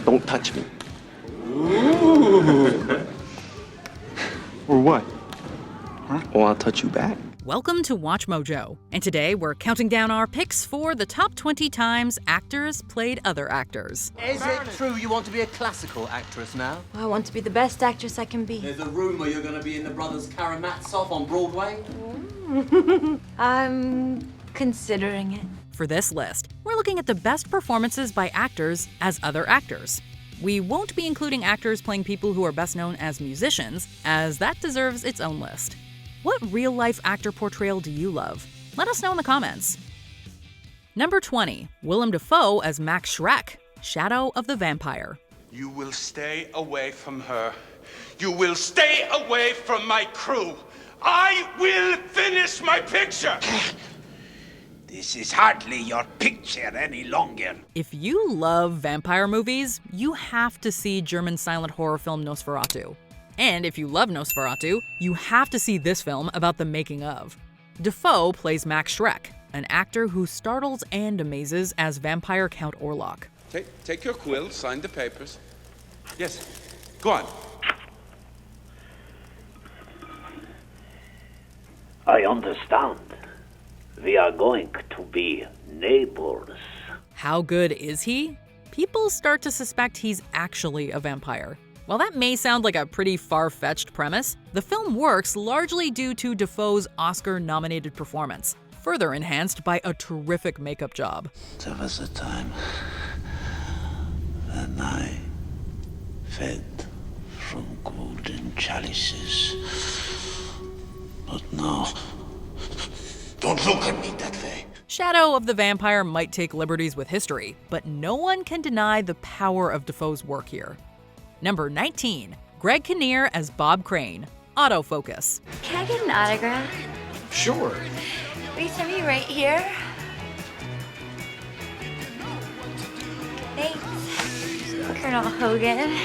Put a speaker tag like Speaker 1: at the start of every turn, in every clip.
Speaker 1: Don't touch me.
Speaker 2: Ooh.
Speaker 1: Or what?
Speaker 2: Huh?
Speaker 1: Or I'll touch you back.
Speaker 3: Welcome to Watch Mojo, and today we're counting down our picks for the top 20 times actors played other actors.
Speaker 4: Is it true you want to be a classical actress now?
Speaker 5: I want to be the best actress I can be.
Speaker 4: There's a rumor you're going to be in the Brothers Karamazov on Broadway.
Speaker 5: I'm considering it.
Speaker 3: For this list, we're looking at the best performances by actors as other actors. We won't be including actors playing people who are best known as musicians, as that deserves its own list. What real-life actor portrayal do you love? Let us know in the comments. Number 20, Willem Dafoe as Max Schreck, Shadow of the Vampire.
Speaker 6: You will stay away from her. You will stay away from my crew. I will finish my picture.
Speaker 7: This is hardly your picture any longer.
Speaker 3: If you love vampire movies, you have to see German silent horror film Nosferatu. And if you love Nosferatu, you have to see this film about the making of. Dafoe plays Max Schreck, an actor who startles and amazes as vampire Count Orlok.
Speaker 6: Take your quill, sign the papers. Yes, go on.
Speaker 7: I understand. We are going to be neighbors.
Speaker 3: How good is he? People start to suspect he's actually a vampire. While that may sound like a pretty far-fetched premise, the film works largely due to Dafoe's Oscar-nominated performance, further enhanced by a terrific makeup job.
Speaker 7: There was a time when I fed from golden chalices. But now, don't look at me that way.
Speaker 3: Shadow of the Vampire might take liberties with history, but no one can deny the power of Dafoe's work here. Number 19, Greg Kinnear as Bob Crane, Autofocus.
Speaker 5: Can I get an autograph?
Speaker 2: Sure.
Speaker 5: Will you send me right here? Thanks, Colonel Hogan.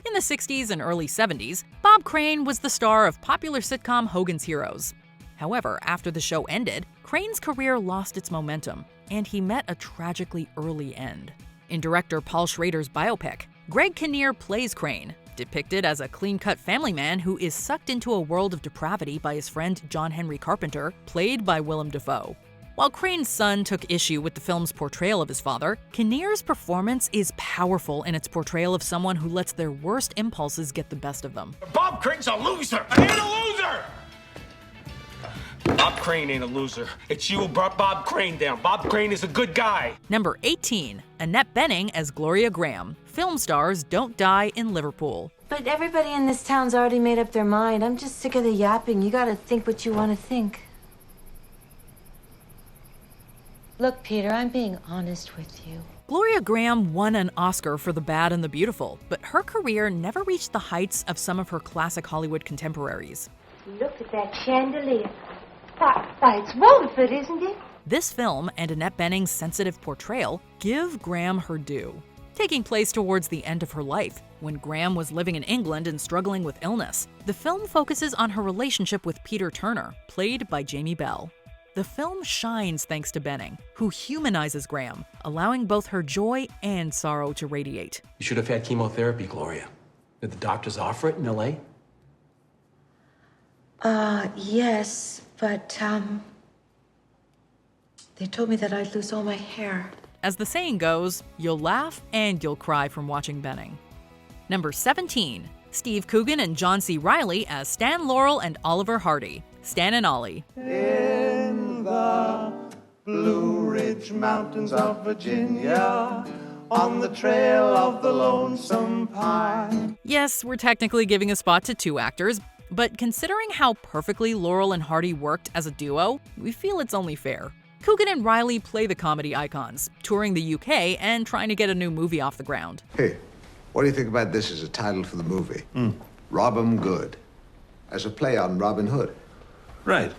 Speaker 3: In the 60s and early 70s, Bob Crane was the star of popular sitcom Hogan's Heroes. However, after the show ended, Crane's career lost its momentum, and he met a tragically early end. In director Paul Schrader's biopic, Greg Kinnear plays Crane, depicted as a clean-cut family man who is sucked into a world of depravity by his friend John Henry Carpenter, played by Willem Dafoe. While Crane's son took issue with the film's portrayal of his father, Kinnear's performance is powerful in its portrayal of someone who lets their worst impulses get the best of them.
Speaker 2: Bob Crane's a loser. I ain't a loser. Bob Crane ain't a loser. It's you who brought Bob Crane down. Bob Crane is a good guy.
Speaker 3: Number 18, Annette Bening as Gloria Graham. Film stars don't die in Liverpool.
Speaker 5: But everybody in this town's already made up their mind. I'm just sick of the yapping. You gotta think what you want to think. Look, Peter, I'm being honest with you.
Speaker 3: Gloria Graham won an Oscar for The Bad and the Beautiful, but her career never reached the heights of some of her classic Hollywood contemporaries.
Speaker 8: Look at that chandelier. Why, it's Woolford, isn't it?
Speaker 3: This film and Annette Bening's sensitive portrayal give Graham her due. Taking place towards the end of her life, when Graham was living in England and struggling with illness, the film focuses on her relationship with Peter Turner, played by Jamie Bell. The film shines thanks to Bening, who humanizes Graham, allowing both her joy and sorrow to radiate.
Speaker 1: You should have had chemotherapy, Gloria. Did the doctors offer it in LA?
Speaker 5: Yes, but, they told me that I'd lose all my hair.
Speaker 3: As the saying goes, you'll laugh and you'll cry from watching Bening. Number 17, Steve Coogan and John C. Reilly as Stan Laurel and Oliver Hardy, Stan and Ollie.
Speaker 9: In the Blue Ridge Mountains of Virginia, on the trail of the lonesome pine.
Speaker 3: Yes, we're technically giving a spot to two actors, but considering how perfectly Laurel and Hardy worked as a duo, we feel it's only fair. Coogan and Reilly play the comedy icons, touring the UK and trying to get a new movie off the ground.
Speaker 10: Hey, what do you think about this as a title for the movie? Rob 'em Good, as a play on Robin Hood.
Speaker 11: Right.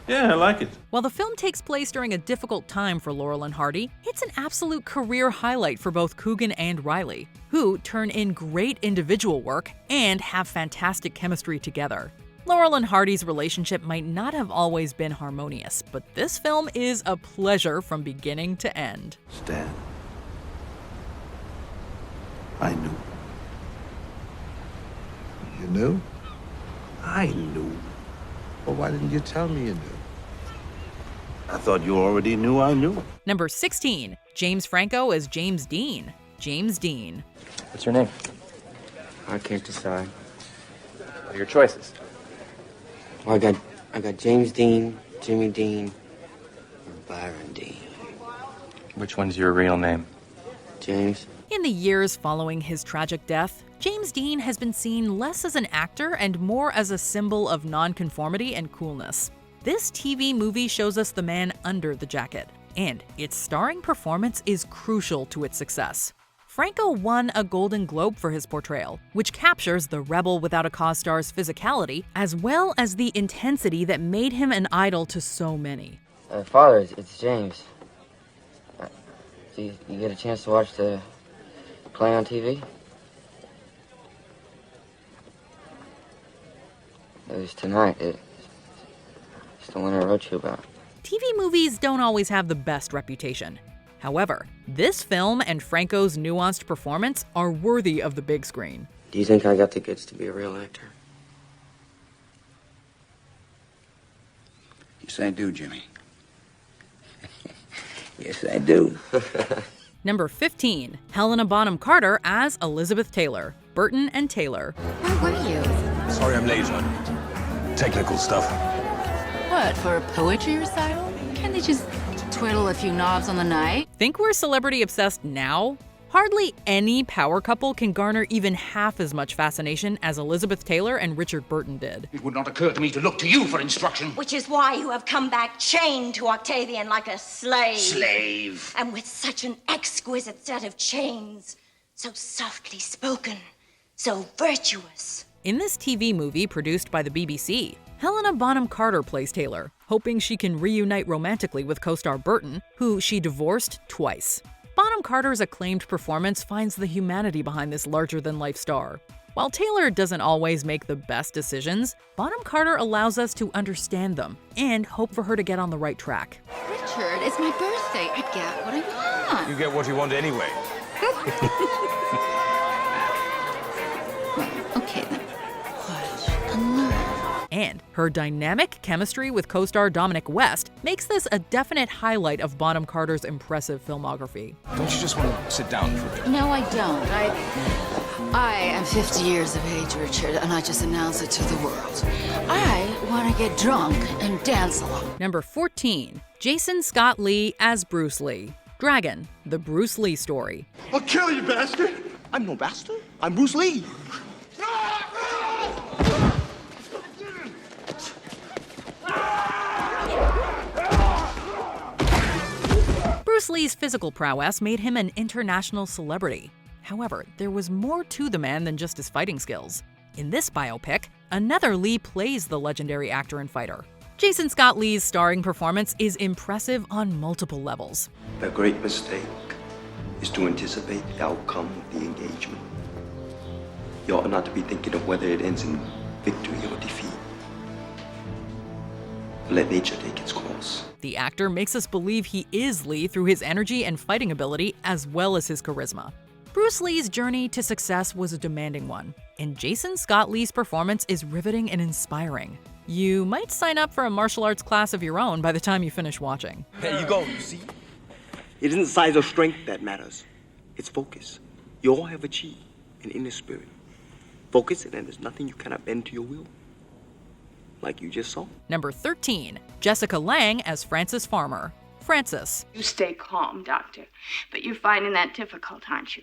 Speaker 11: Yeah, I like it.
Speaker 3: While the film takes place during a difficult time for Laurel and Hardy, it's an absolute career highlight for both Coogan and Reilly, who turn in great individual work and have fantastic chemistry together. Laurel and Hardy's relationship might not have always been harmonious, but this film is a pleasure from beginning to end.
Speaker 10: Stan,
Speaker 11: I knew.
Speaker 10: You knew?
Speaker 11: I knew.
Speaker 10: Well, why didn't you tell me you knew?
Speaker 11: I thought you already knew I knew.
Speaker 3: Number 16, James Franco as James Dean. James Dean.
Speaker 12: What's your name?
Speaker 13: I can't decide.
Speaker 12: What are your choices?
Speaker 13: Well, I got James Dean, Jimmy Dean, or Byron Dean.
Speaker 12: Which one's your real name?
Speaker 13: James.
Speaker 3: In the years following his tragic death, James Dean has been seen less as an actor and more as a symbol of nonconformity and coolness. This TV movie shows us the man under the jacket, and its starring performance is crucial to its success. Franco won a Golden Globe for his portrayal, which captures the rebel without a cause star's physicality, as well as the intensity that made him an idol to so many.
Speaker 13: Father, it's James. Do you get a chance to watch the play on TV? It was tonight. It's the one I wrote you about.
Speaker 3: TV movies don't always have the best reputation. However, this film and Franco's nuanced performance are worthy of the big screen.
Speaker 13: Do you think I got the goods to be a real actor?
Speaker 14: Yes, I do, Jimmy. Yes, I do.
Speaker 3: Number 15, Helena Bonham Carter as Elizabeth Taylor. Burton and Taylor.
Speaker 15: Where were you?
Speaker 1: Sorry I'm late, hon. Technical stuff.
Speaker 15: What, for a poetry recital? Can't they just twiddle a few knobs on the night?
Speaker 3: Think we're celebrity obsessed now? Hardly any power couple can garner even half as much fascination as Elizabeth Taylor and Richard Burton did.
Speaker 14: It would not occur to me to look to you for instruction.
Speaker 8: Which is why you have come back chained to Octavian like a slave.
Speaker 14: Slave.
Speaker 8: And with such an exquisite set of chains, so softly spoken, so virtuous.
Speaker 3: In this TV movie produced by the BBC, Helena Bonham Carter plays Taylor, hoping she can reunite romantically with co-star Burton, who she divorced twice. Bonham Carter's acclaimed performance finds the humanity behind this larger-than-life star. While Taylor doesn't always make the best decisions, Bonham Carter allows us to understand them and hope for her to get on the right track.
Speaker 15: Richard, it's my birthday. I get what I want.
Speaker 1: You get what you want anyway.
Speaker 15: Well, okay then. Watch and learn.
Speaker 3: And her dynamic chemistry with co-star Dominic West makes this a definite highlight of Bonham Carter's impressive filmography.
Speaker 1: Don't you just want to sit down for a bit?
Speaker 15: No, I don't. I am 50 years of age, Richard, and I just announce it to the world. I want to get drunk and dance along.
Speaker 3: Number 14, Jason Scott Lee as Bruce Lee. Dragon, the Bruce Lee story.
Speaker 16: I'll kill you, bastard!
Speaker 14: I'm no bastard. I'm Bruce Lee.
Speaker 3: Bruce Lee's physical prowess made him an international celebrity. However, there was more to the man than just his fighting skills. In this biopic, another Lee plays the legendary actor and fighter. Jason Scott Lee's starring performance is impressive on multiple levels.
Speaker 17: A great mistake is to anticipate the outcome of the engagement. You ought not to be thinking of whether it ends in victory or defeat. Let nature take its course.
Speaker 3: The actor makes us believe he is Lee through his energy and fighting ability as well as his charisma. Bruce Lee's journey to success was a demanding one, and Jason Scott Lee's performance is riveting and inspiring. You might sign up for a martial arts class of your own by the time you finish watching.
Speaker 17: There you go, you see? It isn't size or strength that matters. It's focus. You all have achieved an inner spirit. Focus and then there's nothing you cannot bend to your will. Like you just saw.
Speaker 3: Number 13, Jessica Lange as Frances Farmer. Frances.
Speaker 18: You stay calm, Doctor, but you're finding that difficult, aren't you?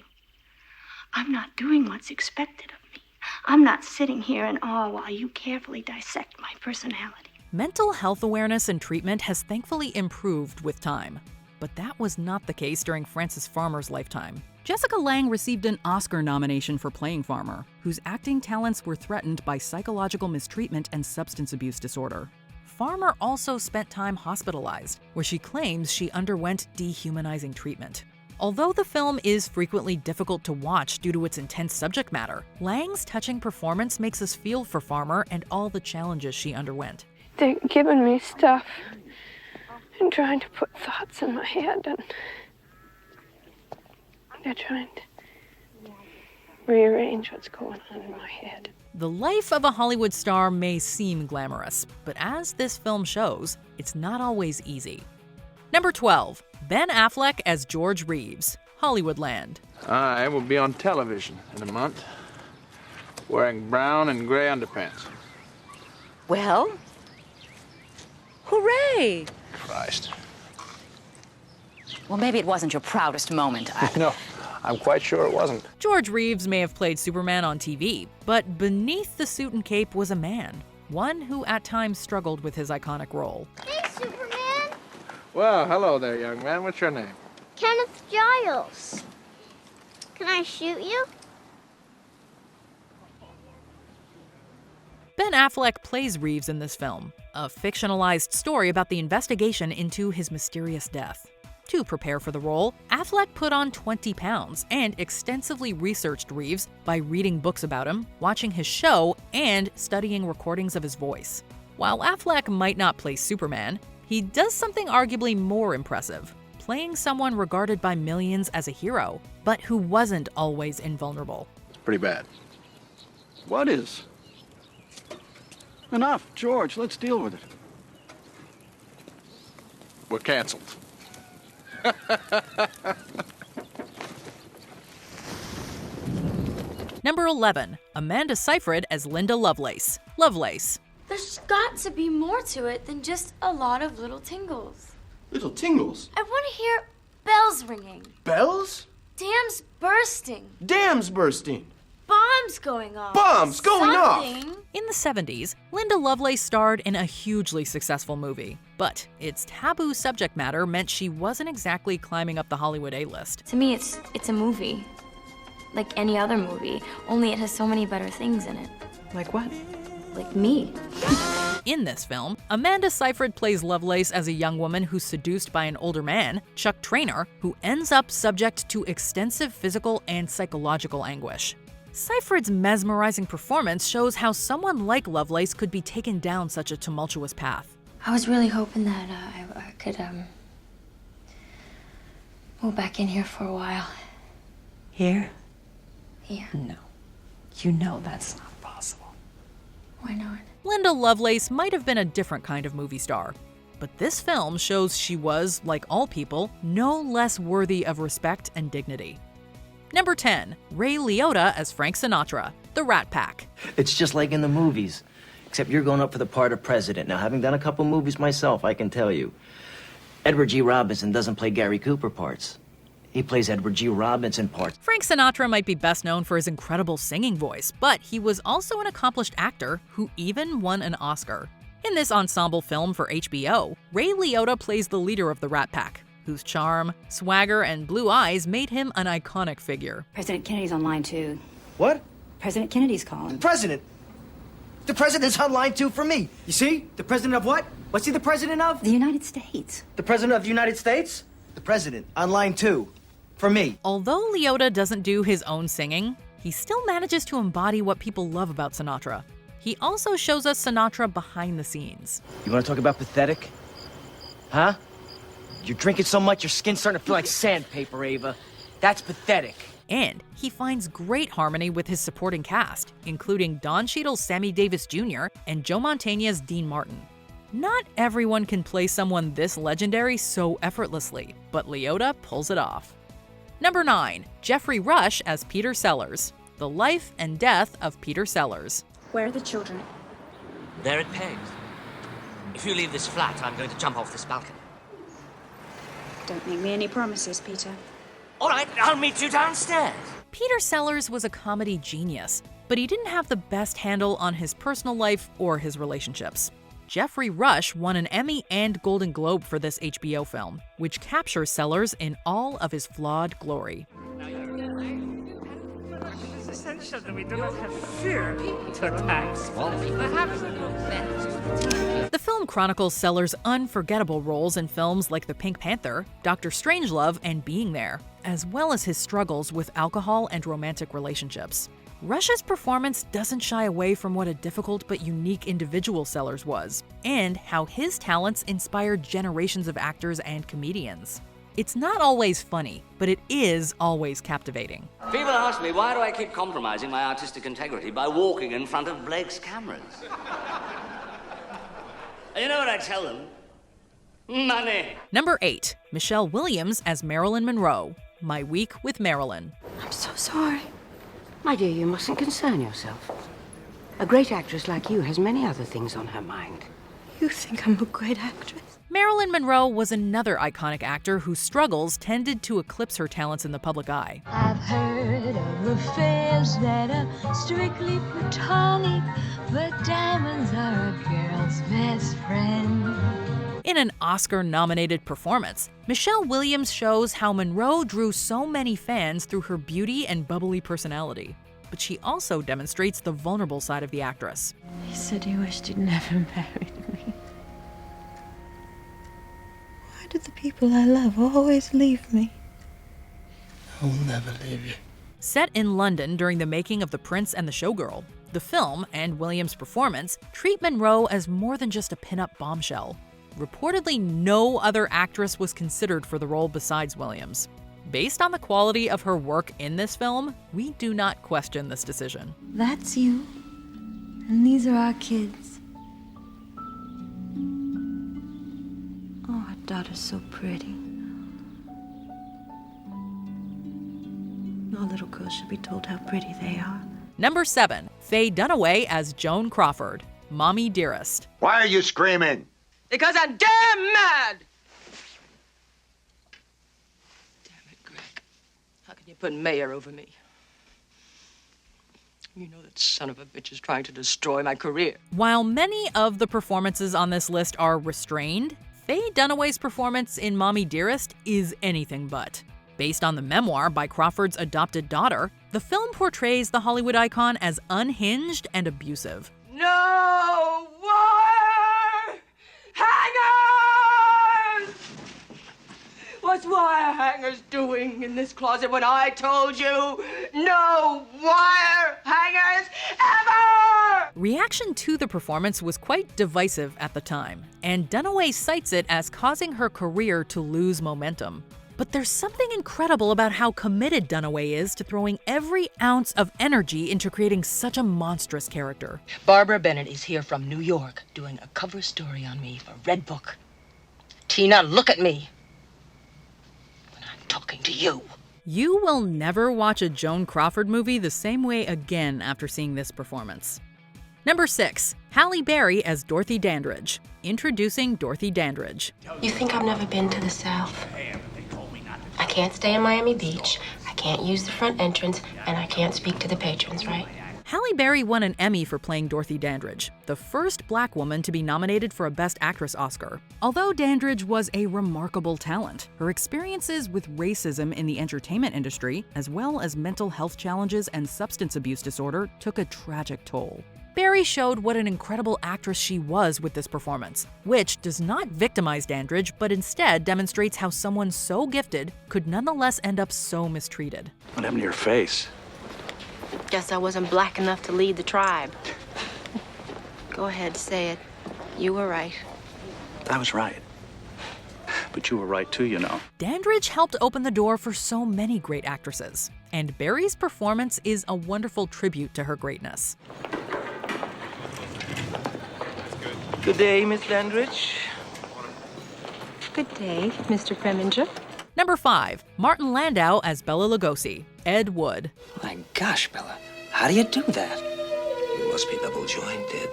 Speaker 18: I'm not doing what's expected of me. I'm not sitting here in awe while you carefully dissect my personality.
Speaker 3: Mental health awareness and treatment has thankfully improved with time. But that was not the case during Frances Farmer's lifetime. Jessica Lange received an Oscar nomination for playing Farmer, whose acting talents were threatened by psychological mistreatment and substance abuse disorder. Farmer also spent time hospitalized, where she claims she underwent dehumanizing treatment. Although the film is frequently difficult to watch due to its intense subject matter, Lange's touching performance makes us feel for Farmer and all the challenges she underwent.
Speaker 19: They're giving me stuff and trying to put thoughts in my head, and they're trying to rearrange what's going on in my head.
Speaker 3: The life of a Hollywood star may seem glamorous, but as this film shows, it's not always easy. Number 12, Ben Affleck as George Reeves, Hollywoodland.
Speaker 11: I will be on television in a month, wearing brown and gray underpants.
Speaker 16: Well, hooray!
Speaker 11: Christ.
Speaker 16: Well, maybe it wasn't your proudest moment.
Speaker 11: No, I'm quite sure it wasn't.
Speaker 3: George Reeves may have played Superman on TV, but beneath the suit and cape was a man, one who at times struggled with his iconic role.
Speaker 20: Hey, Superman!
Speaker 11: Well, hello there, young man. What's your name?
Speaker 20: Kenneth Giles. Can I shoot you?
Speaker 3: Ben Affleck plays Reeves in this film, a fictionalized story about the investigation into his mysterious death. To prepare for the role, Affleck put on 20 pounds and extensively researched Reeves by reading books about him, watching his show, and studying recordings of his voice. While Affleck might not play Superman, he does something arguably more impressive, playing someone regarded by millions as a hero, but who wasn't always invulnerable.
Speaker 11: It's pretty bad.
Speaker 21: What is? Enough, George, let's deal with it.
Speaker 11: We're canceled.
Speaker 3: Number 11, Amanda Seyfried as Linda Lovelace, Lovelace.
Speaker 22: There's got to be more to it than just a lot of little tingles.
Speaker 14: Little tingles?
Speaker 22: I want to hear bells ringing,
Speaker 14: Bells?
Speaker 22: dams bursting,
Speaker 14: Dams bursting.
Speaker 22: bombs going off.
Speaker 14: Bombs going off!
Speaker 22: Something.
Speaker 3: In the 70s, Linda Lovelace starred in a hugely successful movie, but its taboo subject matter meant she wasn't exactly climbing up the Hollywood A-list.
Speaker 22: To me, it's a movie. Like any other movie, only it has so many better things in it.
Speaker 16: Like what?
Speaker 22: Like me.
Speaker 3: In this film, Amanda Seyfried plays Lovelace as a young woman who's seduced by an older man, Chuck Traynor, who ends up subject to extensive physical and psychological anguish. Seyfried's mesmerizing performance shows how someone like Lovelace could be taken down such a tumultuous path.
Speaker 22: I was really hoping that I could move back in here for a while.
Speaker 16: Here?
Speaker 22: Yeah.
Speaker 16: No. You know that's not possible.
Speaker 22: Why not?
Speaker 3: Linda Lovelace might have been a different kind of movie star, but this film shows she was, like all people, no less worthy of respect and dignity. Number 10, Ray Liotta as Frank Sinatra, The Rat Pack.
Speaker 23: It's just like in the movies, except you're going up for the part of president. Now, having done a couple movies myself, I can tell you, Edward G. Robinson doesn't play Gary Cooper parts. He plays Edward G. Robinson parts.
Speaker 3: Frank Sinatra might be best known for his incredible singing voice, but he was also an accomplished actor who even won an Oscar. In this ensemble film for HBO, Ray Liotta plays the leader of the Rat Pack, whose charm, swagger, and blue eyes made him an iconic figure.
Speaker 24: President Kennedy's on line too.
Speaker 23: What?
Speaker 24: President Kennedy's calling.
Speaker 23: President? The president's on line too for me. You see? The president of what? What's he the president of?
Speaker 24: The United States.
Speaker 23: The president of the United States? The president on line too. For me.
Speaker 3: Although Liotta doesn't do his own singing, he still manages to embody what people love about Sinatra. He also shows us Sinatra behind the scenes.
Speaker 23: You want to talk about pathetic? Huh? You're drinking so much your skin's starting to feel like sandpaper, Ava. That's pathetic.
Speaker 3: And he finds great harmony with his supporting cast, including Don Cheadle's Sammy Davis Jr. and Joe Mantegna's Dean Martin. Not everyone can play someone this legendary so effortlessly, but Liotta pulls it off. Number 9, Jeffrey Rush as Peter Sellers, The Life and Death of Peter Sellers.
Speaker 25: Where are the children?
Speaker 26: They're at Peg's. If you leave this flat, I'm going to jump off this balcony.
Speaker 25: Don't make me any promises, Peter.
Speaker 26: All right, I'll meet you downstairs.
Speaker 3: Peter Sellers was a comedy genius, but he didn't have the best handle on his personal life or his relationships. Jeffrey Rush won an Emmy and Golden Globe for this HBO film, which captures Sellers in all of his flawed glory.
Speaker 27: It's essential that we do not have fear to attack small people.
Speaker 3: The film chronicles Sellers' unforgettable roles in films like The Pink Panther, Dr. Strangelove, and Being There, as well as his struggles with alcohol and romantic relationships. Rush's performance doesn't shy away from what a difficult but unique individual Sellers was, and how his talents inspired generations of actors and comedians. It's not always funny, but it is always captivating.
Speaker 2: People ask me, why do I keep compromising my artistic integrity by walking in front of Blake's cameras? You know what I tell them? Money.
Speaker 3: Number 8, Michelle Williams as Marilyn Monroe, My Week with Marilyn.
Speaker 4: I'm so sorry. My dear, you mustn't concern yourself. A great actress like you has many other things on her mind.
Speaker 15: You think I'm a great actress?
Speaker 3: Marilyn Monroe was another iconic actor whose struggles tended to eclipse her talents in the public eye.
Speaker 5: I've heard of affairs that are strictly platonic, but diamonds are a girl's best friend.
Speaker 3: In an Oscar-nominated performance, Michelle Williams shows how Monroe drew so many fans through her beauty and bubbly personality. But she also demonstrates the vulnerable side of the actress.
Speaker 5: He said he wished he'd never married me. Why do the people I love always leave me?
Speaker 6: I will never leave you.
Speaker 3: Set in London during the making of The Prince and the Showgirl, the film and Williams' performance treat Monroe as more than just a pin-up bombshell. Reportedly, no other actress was considered for the role besides Williams. Based on the quality of her work in this film, we do not question this decision.
Speaker 5: That's you. And these are our kids. Oh, our daughter's so pretty. All little girls should be told how pretty they are.
Speaker 3: Number 7, Faye Dunaway as Joan Crawford, Mommy Dearest.
Speaker 7: Why are you screaming?
Speaker 9: Because I'm damn mad! Damn it, Greg. How can you put Mayor over me? You know that son of a bitch is trying to destroy my career.
Speaker 3: While many of the performances on this list are restrained, Faye Dunaway's performance in Mommy Dearest is anything but. Based on the memoir by Crawford's adopted daughter, the film portrays the Hollywood icon as unhinged and abusive.
Speaker 9: No wire hangers! What's wire hangers doing in this closet when I told you no wire hangers ever?
Speaker 3: Reaction to the performance was quite divisive at the time, and Dunaway cites it as causing her career to lose momentum. But there's something incredible about how committed Dunaway is to throwing every ounce of energy into creating such a monstrous character.
Speaker 9: Barbara Bennett is here from New York doing a cover story on me for Red Book. Tina, look at me when I'm talking to you.
Speaker 3: You will never watch a Joan Crawford movie the same way again after seeing this performance. Number 6, Halle Berry as Dorothy Dandridge. Introducing Dorothy Dandridge.
Speaker 10: You think I've never been to the South? I can't stay in Miami Beach, I can't use the front entrance, and I can't speak to the patrons, right?
Speaker 3: Halle Berry won an Emmy for playing Dorothy Dandridge, the first black woman to be nominated for a Best Actress Oscar. Although Dandridge was a remarkable talent, her experiences with racism in the entertainment industry, as well as mental health challenges and substance abuse disorder, took a tragic toll. Berry showed what an incredible actress she was with this performance, which does not victimize Dandridge, but instead demonstrates how someone so gifted could nonetheless end up so mistreated.
Speaker 21: What happened to your face?
Speaker 10: Guess I wasn't black enough to lead the tribe. Go ahead, say it. You were right.
Speaker 21: I was right. But you were right too, you know.
Speaker 3: Dandridge helped open the door for so many great actresses, and Berry's performance is a wonderful tribute to her greatness.
Speaker 9: Good day, Miss Dandridge.
Speaker 10: Good day, Mr. Preminger.
Speaker 3: Number 5, Martin Landau as Bela Lugosi, Ed Wood.
Speaker 28: My gosh, Bella, how do you do that?
Speaker 29: You must be double-jointed,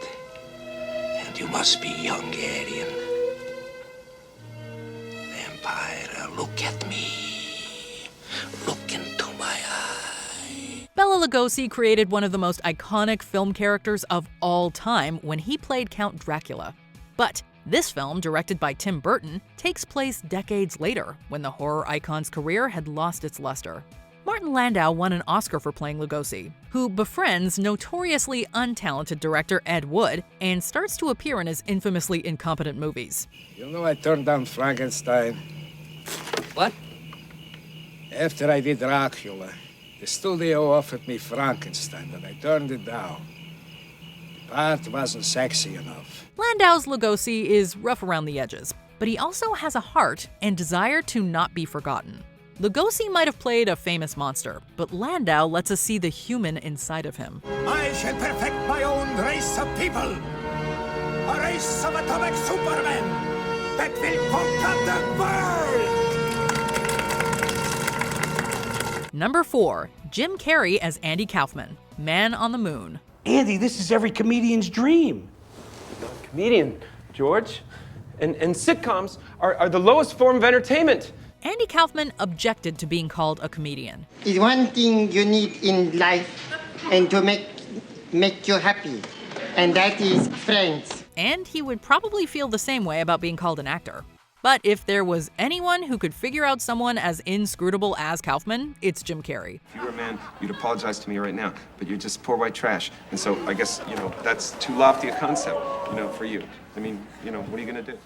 Speaker 29: and you must be Hungarian. Vampire, look at me. Look into my eye.
Speaker 3: Bela Lugosi created one of the most iconic film characters of all time when he played Count Dracula. But this film, directed by Tim Burton, takes place decades later, when the horror icon's career had lost its luster. Martin Landau won an Oscar for playing Lugosi, who befriends notoriously untalented director Ed Wood and starts to appear in his infamously incompetent movies.
Speaker 30: You know I turned down Frankenstein.
Speaker 9: What?
Speaker 30: After I did Dracula, the studio offered me Frankenstein, and I turned it down. The part wasn't sexy enough.
Speaker 3: Landau's Lugosi is rough around the edges, but he also has a heart and desire to not be forgotten. Lugosi might have played a famous monster, but Landau lets us see the human inside of him.
Speaker 1: I shall perfect my own race of people. A race of atomic supermen that will conquer the world!
Speaker 3: Number 4. Jim Carrey as Andy Kaufman, Man on the Moon.
Speaker 7: Andy, this is every comedian's dream.
Speaker 8: Comedian, George. And sitcoms are the lowest form of entertainment.
Speaker 3: Andy Kaufman objected to being called a comedian.
Speaker 11: It's one thing you need in life and to make you happy, and that is friends.
Speaker 3: And he would probably feel the same way about being called an actor. But if there was anyone who could figure out someone as inscrutable as Kaufman, it's Jim Carrey.
Speaker 8: If you were a man, you'd apologize to me right now, but you're just poor white trash. And so I guess, that's too lofty a concept, for you. I mean, what are you gonna do?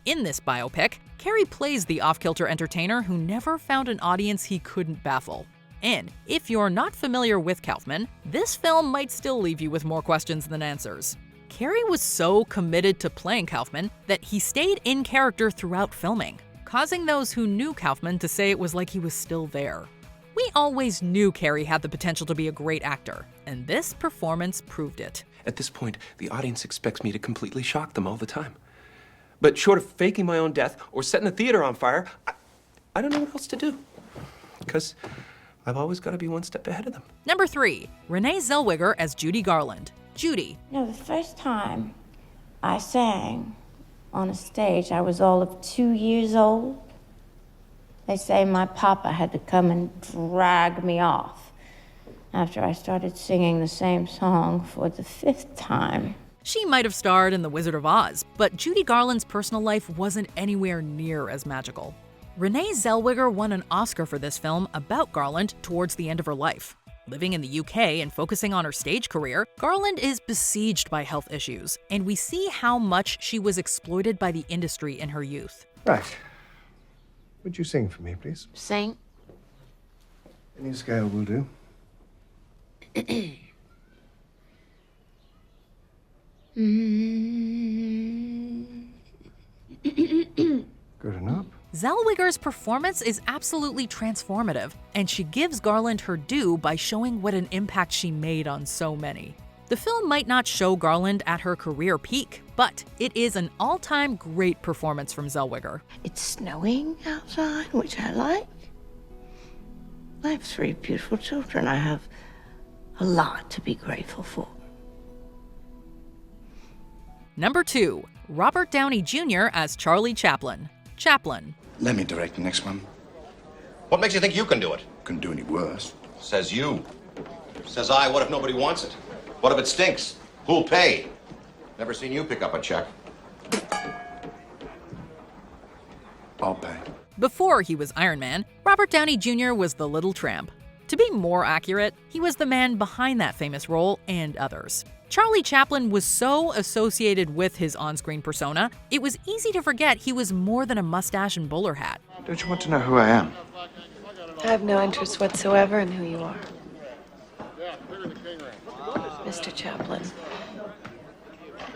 Speaker 3: In this biopic, Carrey plays the off-kilter entertainer who never found an audience he couldn't baffle. And if you're not familiar with Kaufman, this film might still leave you with more questions than answers. Carrey was so committed to playing Kaufman that he stayed in character throughout filming, causing those who knew Kaufman to say it was like he was still there. We always knew Carrey had the potential to be a great actor, and this performance proved it.
Speaker 8: At this point, the audience expects me to completely shock them all the time. But short of faking my own death or setting the theater on fire, I don't know what else to do. Because I've always got to be one step ahead of them.
Speaker 3: Number 3. Renee Zellweger as Judy Garland. Judy.
Speaker 12: The first time I sang on a stage, I was all of 2 years old. They say my papa had to come and drag me off after I started singing the same song for the 5th time.
Speaker 3: She might have starred in The Wizard of Oz, but Judy Garland's personal life wasn't anywhere near as magical. Renee Zellweger won an Oscar for this film about Garland towards the end of her life. Living in the UK and focusing on her stage career, Garland is besieged by health issues, and we see how much she was exploited by the industry in her youth.
Speaker 13: Right. Would you sing for me, please?
Speaker 10: Sing?
Speaker 13: Any scale will do. Good enough.
Speaker 3: Zellweger's performance is absolutely transformative, and she gives Garland her due by showing what an impact she made on so many. The film might not show Garland at her career peak, but it is an all-time great performance from Zellweger.
Speaker 11: It's snowing outside, which I like. I have 3 beautiful children. I have a lot to be grateful for.
Speaker 3: Number 2. Robert Downey Jr. as Charlie Chaplin. Chaplin.
Speaker 17: Let me direct the next one.
Speaker 18: What makes you think you can do it?
Speaker 17: Couldn't do any worse.
Speaker 18: Says you. Says I. What if nobody wants it? What if it stinks? Who'll pay? Never seen you pick up a check.
Speaker 17: I'll pay.
Speaker 3: Before he was Iron Man, Robert Downey Jr. was the Little Tramp. To be more accurate, he was the man behind that famous role and others. Charlie Chaplin was so associated with his on-screen persona, it was easy to forget he was more than a mustache and bowler hat.
Speaker 17: Don't you want to know who I am?
Speaker 19: I have no interest whatsoever in who you are, Mr. Chaplin.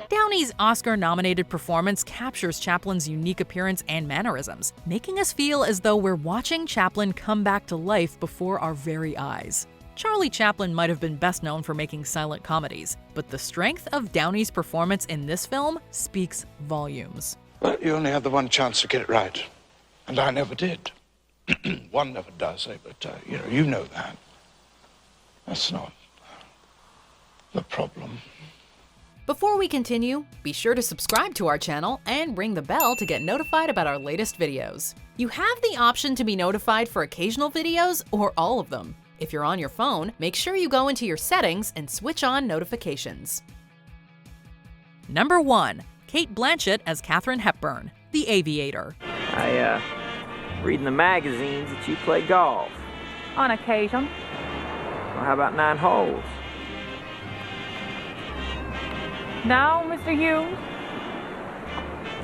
Speaker 3: Downey's Oscar-nominated performance captures Chaplin's unique appearance and mannerisms, making us feel as though we're watching Chaplin come back to life before our very eyes. Charlie Chaplin might have been best known for making silent comedies, but the strength of Downey's performance in this film speaks volumes.
Speaker 17: Well, you only have the one chance to get it right, and I never did. One never does, but you know that. That's not the problem.
Speaker 3: Before we continue, be sure to subscribe to our channel and ring the bell to get notified about our latest videos. You have the option to be notified for occasional videos or all of them. If you're on your phone, make sure you go into your settings and switch on notifications. Number 1. Cate Blanchett as Katharine Hepburn, The Aviator.
Speaker 20: I read in the magazines that you play golf.
Speaker 31: On occasion.
Speaker 20: Well, how about 9 holes?
Speaker 31: No, Mr. Hughes.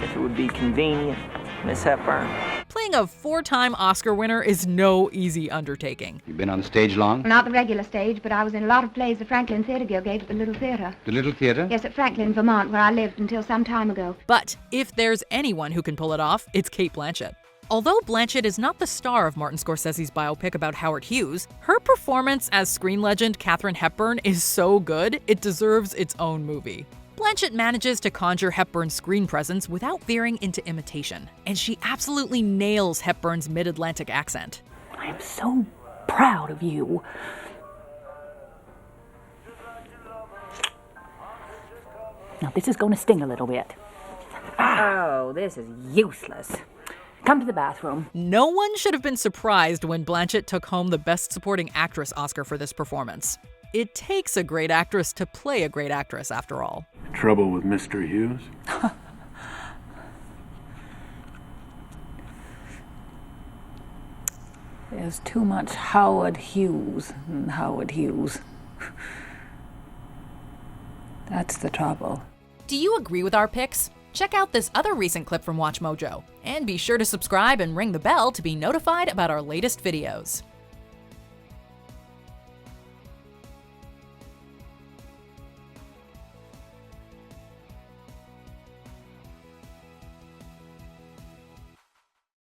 Speaker 20: If it would be convenient, Miss Hepburn.
Speaker 3: Playing Playing a 4-time Oscar winner is no easy undertaking.
Speaker 2: You've been on the stage long?
Speaker 4: Not the regular stage, but I was in a lot of plays the Franklin Theatre Guild gave at the Little Theatre.
Speaker 2: The Little Theatre?
Speaker 4: Yes, at Franklin, Vermont, where I lived until some time ago.
Speaker 3: But if there's anyone who can pull it off, it's Cate Blanchett. Although Blanchett is not the star of Martin Scorsese's biopic about Howard Hughes, her performance as screen legend Katharine Hepburn is so good, it deserves its own movie. Blanchett manages to conjure Hepburn's screen presence without veering into imitation, and she absolutely nails Hepburn's mid-Atlantic accent.
Speaker 14: I am so proud of you. Now this is going to sting a little bit. Oh, this is useless. Come to the bathroom.
Speaker 3: No one should have been surprised when Blanchett took home the Best Supporting Actress Oscar for this performance. It takes a great actress to play a great actress, after all.
Speaker 15: Trouble with Mr. Hughes?
Speaker 14: There's too much Howard Hughes and Howard Hughes. That's the trouble.
Speaker 3: Do you agree with our picks? Check out this other recent clip from WatchMojo, and be sure to subscribe and ring the bell to be notified about our latest videos.